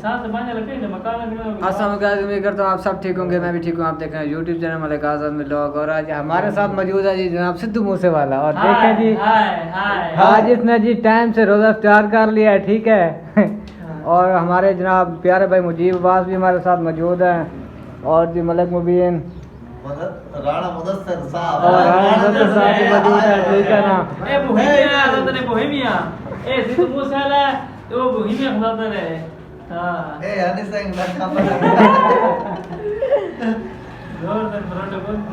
उम्मीद करता हूँ आप सब ठीक होंगे, मैं भी ठीक हूँ। आप देख रहे हैं यूट्यूब चैनल मलिक आज़ाद में लोग, और आज हमारे साथ मौजूद है जी जनाब सिद्धू मूसेवाला। और देखें जी आज इसने जी टाइम से रोज़ा इफ्तार कर लिया है, ठीक है। और हमारे जनाब प्यारे भाई मुजीब अब्बास भी हमारे साथ मौजूद हैं, और जी मलिक मुबीन राणा मुदस्सिर साहब भी मौजूद है, ठीक है ना।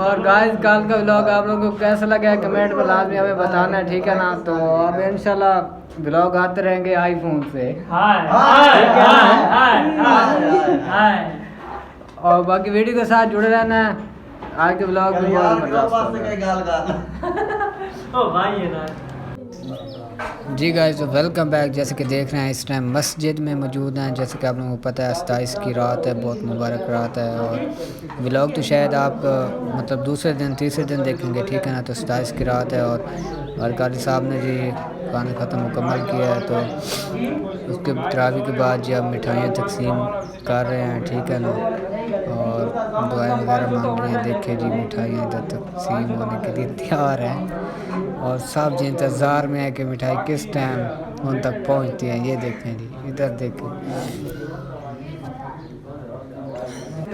और गाइस कल का व्लॉग आप लोगों को कैसा लगा है कमेंट में लाजमी हमें बताना है, ठीक है ना। तो अब इंशाल्लाह व्लॉग आते रहेंगे आईफोन से, और बाकी वीडियो के साथ जुड़े रहना है। आज के व्लॉग में जी गाइस तो वेलकम बैक। जैसे कि देख रहे हैं इस टाइम मस्जिद में मौजूद हैं। जैसे कि आप लोगों को पता है 27 की रात है, बहुत मुबारक रात है। और व्लॉग तो शायद आप मतलब दूसरे दिन तीसरे दिन देखेंगे, ठीक है ना। तो 27 की रात है और कारी साहब ने जी खाना ख़त्म मुकम्मल किया है। तो उसके तरावी के बाद जी अब मिठाइयाँ तकसीम कर रहे हैं, ठीक है ना। और दुआएं वगैरह मांग रहे हैं। देखे जी मिठाइयाँ इधर तकसीम होने के लिए तैयार हैं, और सब जी इंतज़ार में है कि मिठाई किस टाइम उन तक पहुंचती है। ये देखें जी, इधर देखें,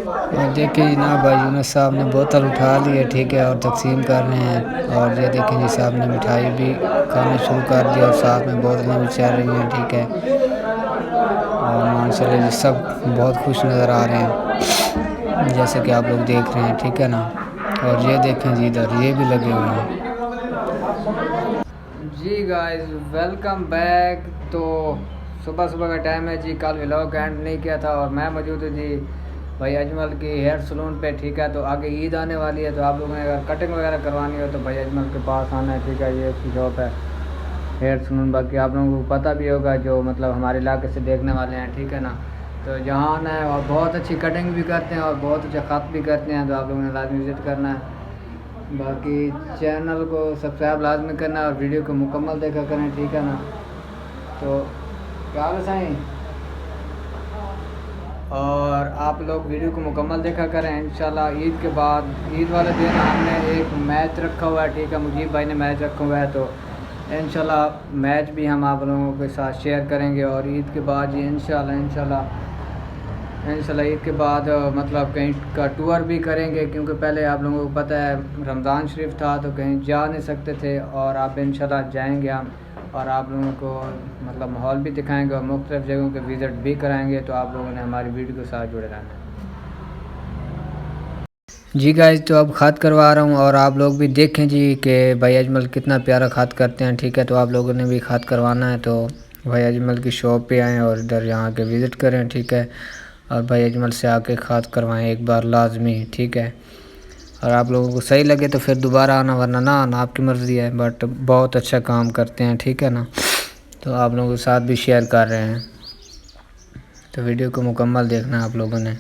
और देखें जी ना भाई यूनुस साहब ने बोतल उठा ली है, ठीक है, और तकसीम कर रहे हैं। और ये देखें जी साहब ने मिठाई भी खाना शुरू कर दी, और साथ में बोतलें भी चल रही हैं, ठीक है। और माशाल्लाह जी सब बहुत खुश नज़र आ रहे हैं, जैसे कि आप लोग देख रहे हैं, ठीक है ना। और ये देखें जी इधर ये भी लगे हुए हैं। जी गाइस वेलकम बैक। तो सुबह सुबह का टाइम है जी, कल व्लॉग एंड नहीं किया था, और मैं मौजूद हूँ जी भाई अजमल की हेयर सलून पे, ठीक है। तो आगे ईद आने वाली है, तो आप लोगों ने अगर कटिंग वगैरह करवानी हो तो भाई अजमल के पास आना है, ठीक है। ये उसकी शॉप है हेयर सलून। बाकी आप लोगों को पता भी होगा जो मतलब हमारे इलाके से देखने वाले हैं, ठीक है ना। तो जहाँ आना है, और बहुत अच्छी कटिंग भी करते हैं और बहुत अच्छा ख़त भी करते हैं, तो आप लोगों ने लाजमी विज़िट करना है। बाकी चैनल को सब्सक्राइब लाजमी करना और वीडियो को मुकम्मल देखा करें, ठीक है ना। तो क्या हाल है साईं, और आप लोग वीडियो को मुकम्मल देखा करें। इंशाल्लाह ईद के बाद ईद वाले दिन हमने एक मैच रखा हुआ है, ठीक है। मुजीब भाई ने मैच रखा हुआ है, तो इंशाल्लाह मैच भी हम आप लोगों के साथ शेयर करेंगे। और ईद के बाद जी इंशाल्लाह ईद के बाद मतलब कहीं का टूर भी करेंगे, क्योंकि पहले आप लोगों को पता है रमज़ान शरीफ था तो कहीं जा नहीं सकते थे, और आप इंशाल्लाह जाएंगे हम, और आप लोगों को मतलब माहौल भी दिखाएंगे और मुख्तलिफ़ जगहों के विज़िट भी कराएंगे। तो आप लोगों ने हमारी वीडियो के साथ जुड़े रहना है जी गाइस। तो अब ख़त करवा रहा हूँ, और आप लोग भी देखें जी कि भाई अजमल कितना प्यारा ख़त करते हैं, ठीक है। तो आप लोगों ने भी ख़त करवाना है तो भाई अजमल की शॉप पे आएँ और इधर यहाँ के विज़िट करें, ठीक है। और भाई अजमल से आके ख़त करवाएं एक बार लाजमी, ठीक है। और आप लोगों को सही लगे तो फिर दोबारा आना, वरना ना आना, आपकी मर्ज़ी है। बट बहुत अच्छा काम करते हैं, ठीक है ना। तो आप लोगों के साथ भी शेयर कर रहे हैं, तो वीडियो को मुकम्मल देखना आप लोगों ने।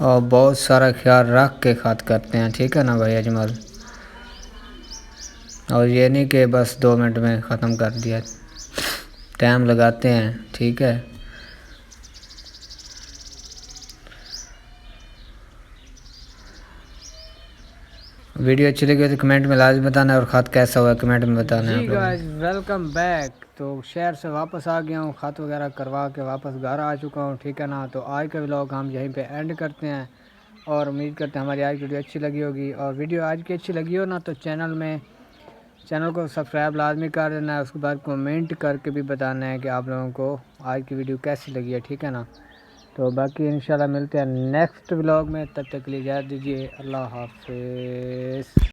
और बहुत सारा ख्याल रख के ख़त करते हैं, ठीक है ना भाई अजमल। और ये नहीं कि बस 2 मिनट में ख़त्म कर दिया, टाइम लगाते हैं, ठीक है। वीडियो अच्छी लगी तो कमेंट में लाजमी बताना, और ख़त कैसा हुआ कमेंट में बताना है। जी गाइस वेलकम बैक। तो शहर से वापस आ गया हूँ, ख़त वगैरह करवा के वापस घर आ चुका हूँ, ठीक है ना। तो आज का व्लॉग हम यहीं पे एंड करते हैं, और उम्मीद करते हैं हमारी आज की वीडियो अच्छी लगी होगी। और वीडियो आज की अच्छी लगी हो ना तो चैनल को सब्सक्राइब लाजमी कर देना है। उसके बाद कमेंट करके भी बताना है कि आप लोगों को आज की वीडियो कैसी लगी है, ठीक है ना। तो बाकी इंशाल्लाह मिलते हैं नेक्स्ट व्लॉग में, तब तक के लिए इजाज़त दीजिए। अल्लाह हाफ़िज़।